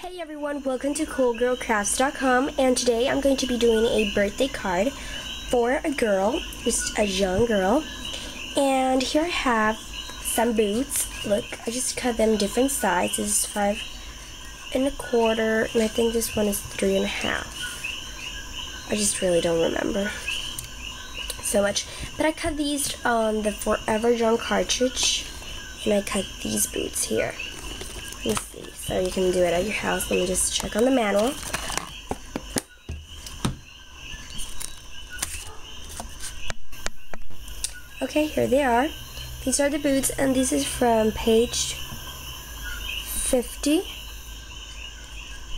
Hey everyone, welcome to CoolGirlCrafts.com, and today I'm going to be doing a birthday card for a girl, just a young girl. And here I have some boots. Look, I just cut them different sizes, 5 1/4, and I think this one is 3 1/2. I just really don't remember so much. But I cut these on the Forever Young cartridge, and I cut these boots here. Let's see, so you can do it at your house. Let me just check on the manual. Okay, here they are. These are the boots, and this is from page 50.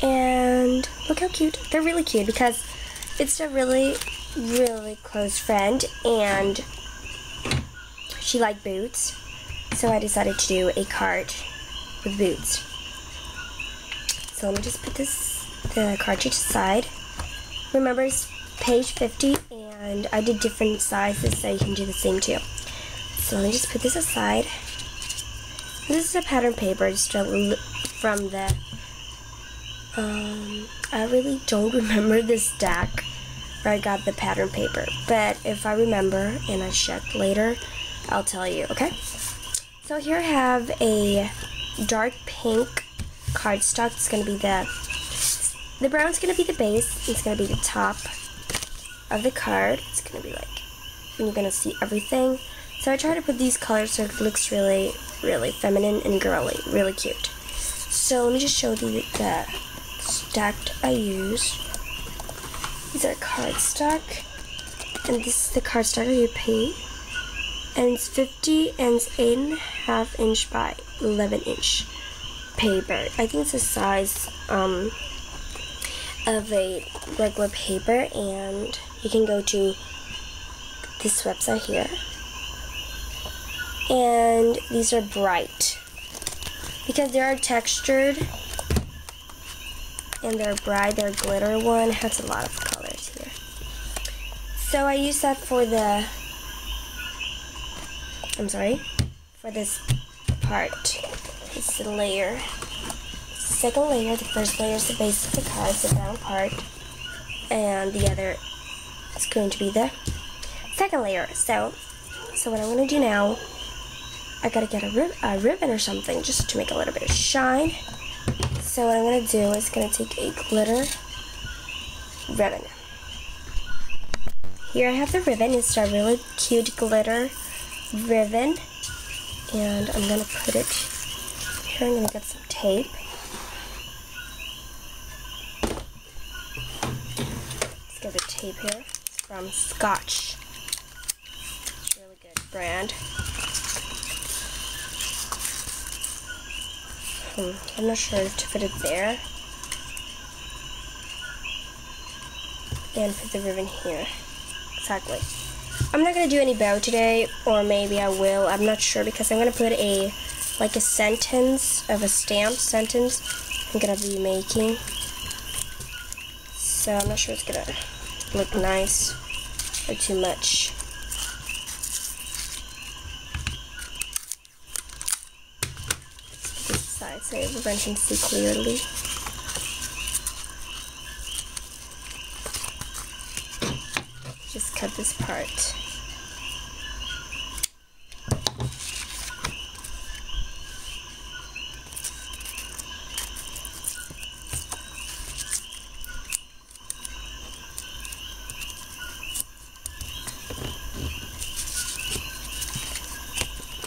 And look how cute. They're really cute because it's a really close friend, and she liked boots. So I decided to do a card with boots. So let me just put the cartridge aside. Remember, it's page 50, and I did different sizes so you can do the same too. So let me just put this aside. This is a pattern paper just from the I really don't remember the stack where I got the pattern paper, but if I remember and I check later, I'll tell you, okay? So here I have a dark pink cardstock. It's going to be the brown's going to be the base. It's going to be the top of the card. It's going to be like when you're going to see everything. So I try to put these colors so it looks really feminine and girly, really cute. So let me just show you the stack I use. These are cardstock, and this is the cardstock you pay. And it's 50 and it's 8.5 inch by 11 inch paper. I think it's the size of a regular paper, and you can go to this website here. And these are bright because they are textured and they're bright. Their glitter one has a lot of colors here. So I use that for for this part. It's the layer. Second layer, the first layer is the base of the card, the brown part, and the other is going to be the second layer. So what I'm going to do now, I gotta get a ribbon or something just to make a little bit of shine. So what I'm going to do is going to take a glitter ribbon. Here I have the ribbon. It's a really cute glitter ribbon, and I'm going to put it here. I'm going to get some tape. Let's get the tape here. It's from Scotch. It's a really good brand. I'm not sure if to put it there. And put the ribbon here. Exactly. I'm not going to do any bow today, or maybe I will. I'm not sure, because I'm going to put a sentence of a stamped sentence I'm going to be making. So I'm not sure it's going to look nice or too much. So everyone can see clearly. Just cut this part.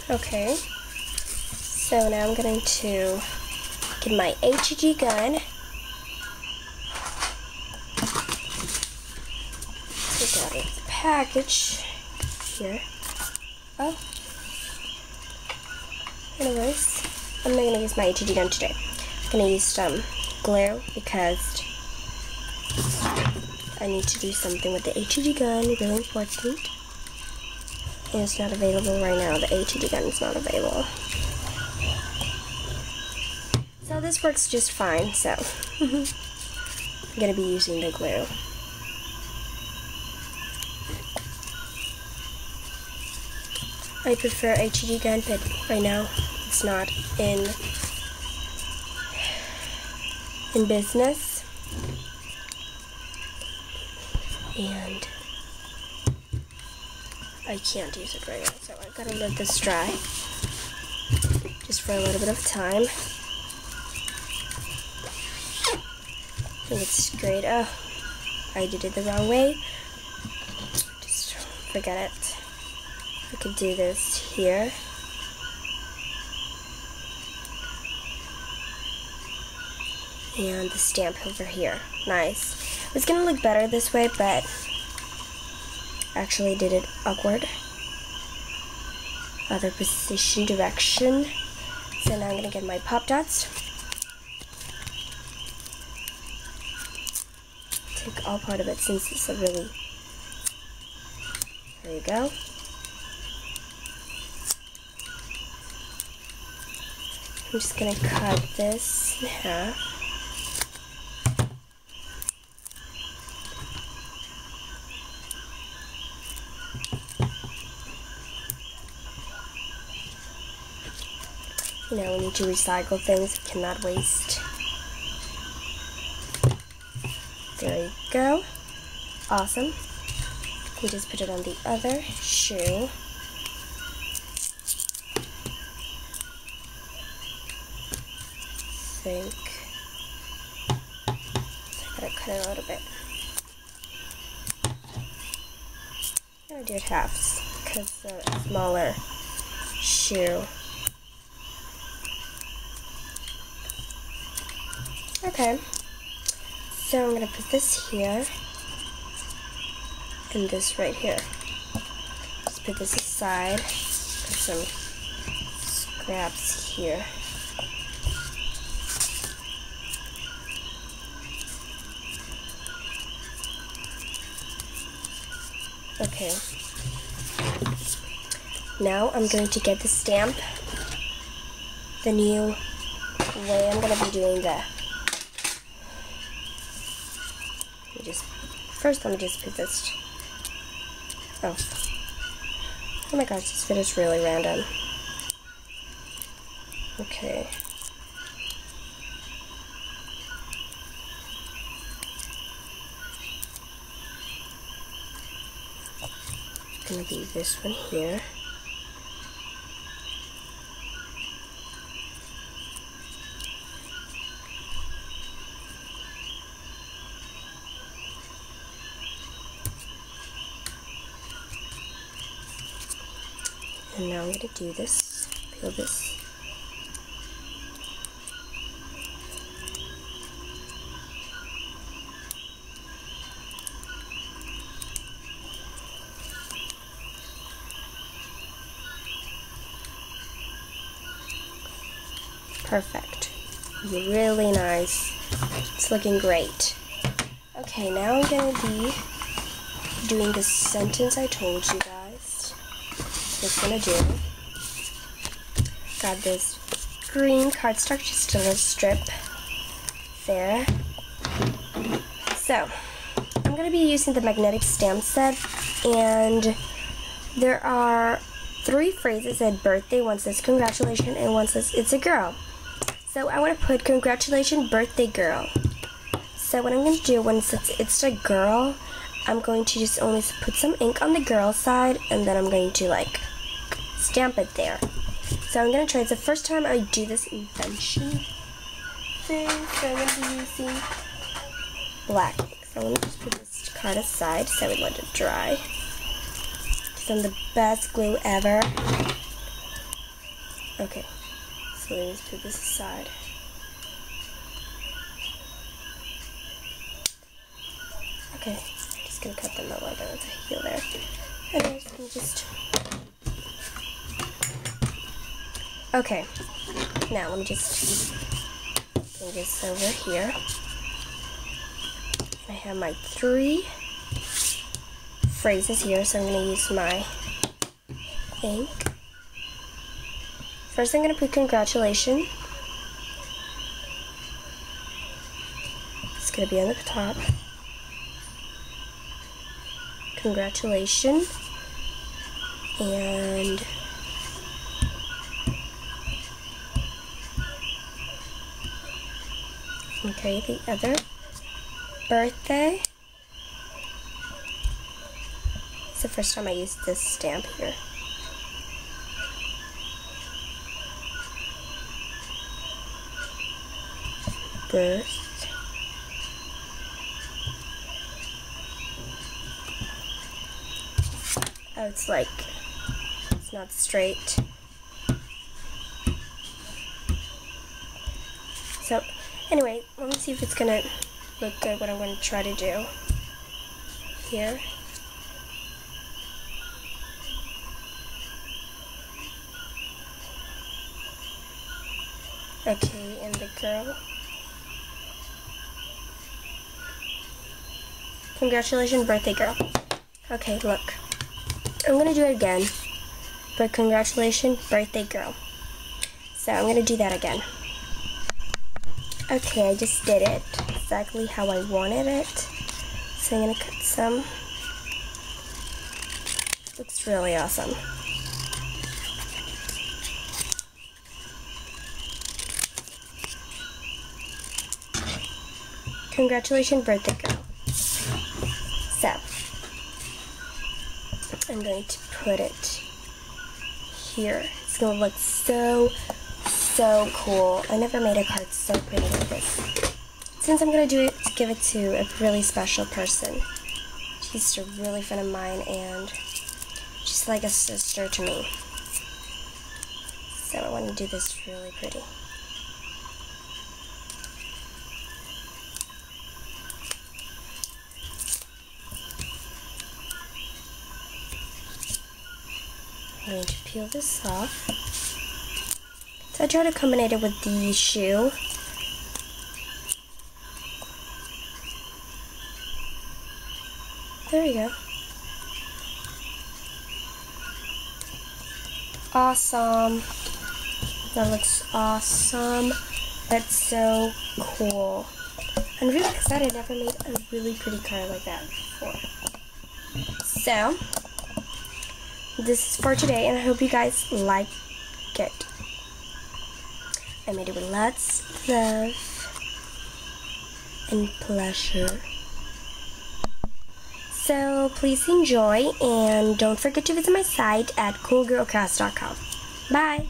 Okay. So now I'm going to get my HG gun. Take out the package here. Oh. Anyways, I'm not going to use my HG gun today. I'm going to use some glue because I need to do something with the HG gun, really important. And it's not available right now. The HG gun is not available. So this works just fine, so I'm going to be using the glue. I prefer HG gun, but right now it's not in in business. And I can't use it right now, so I gotta let this dry just for a little bit of time. I think it's great. Oh, I did it the wrong way. Just forget it. I could do this here. And the stamp over here. Nice. It's gonna look better this way, but actually did it awkward. Other position, direction. So now I'm gonna get my pop dots. Take all part of it since it's a really, there you go. I'm just gonna cut this in half. You know, we need to recycle things, we cannot waste. There you go. Awesome. We just put it on the other shoe. I gotta cut it a little bit. I'm gonna do it halves because it's a smaller shoe. Okay, so I'm gonna put this here and this right here. Just put this aside. Put some scraps here. Okay. Now I'm going to get the stamp. The new way I'm gonna be doing that. First, let me just put this. Oh my gosh, this fit is really random. Okay. It's gonna be this one here. And now I'm going to do this, peel this. Perfect. Really nice. It's looking great. Okay, now I'm going to be doing the sentence I told you guys. Just gonna do. Got this green cardstock, just a little strip there. So I'm gonna be using the magnetic stamp set, and there are 3 phrases at birthday. One says congratulations and one says it's a girl. So I want to put congratulations birthday girl. So what I'm gonna do when it's a girl, I'm going to just only put some ink on the girl side, and then I'm going to like stamp it there. So I'm going to try. It's the first time I do this invention thing, so I'm going to be using black ink. So I'm going to just put this card aside so I would let it dry. Because I'm the best glue ever. Okay, so let me just put this aside. Okay, I'm just going to cut them out like that with a heel there. And I'm just going to okay, now let me just bring this over here. I have my 3 phrases here, so I'm going to use my ink. First I'm going to put congratulations. It's going to be on the top. Congratulations. And Okay, the other birthday. It's the first time I used this stamp here. Birth. Oh, it's like, it's not straight. So, anyway, let me see if it's gonna look good, what I'm gonna try to do here. Okay, and the girl. Congratulations, birthday girl. Okay, look. I'm gonna do it again, but congratulations, birthday girl. So I'm gonna do that again. Okay, I just did it exactly how I wanted it. So I'm gonna cut some. Looks really awesome. Congratulations, birthday girl. So I'm going to put it here. It's gonna look so cool. I never made a card so pretty like this. Since I'm gonna do it, give it to a really special person. She's a really friend of mine, and she's like a sister to me. So I want to do this really pretty. I'm going to peel this off. So I try to combine it with the shoe. There we go. Awesome. That looks awesome. That's so cool. I'm really excited. I never made a really pretty card like that before. So this is for today, and I hope you guys like it. I made it with lots of love and pleasure. So please enjoy, and don't forget to visit my site at coolgirlcrafts.com. Bye!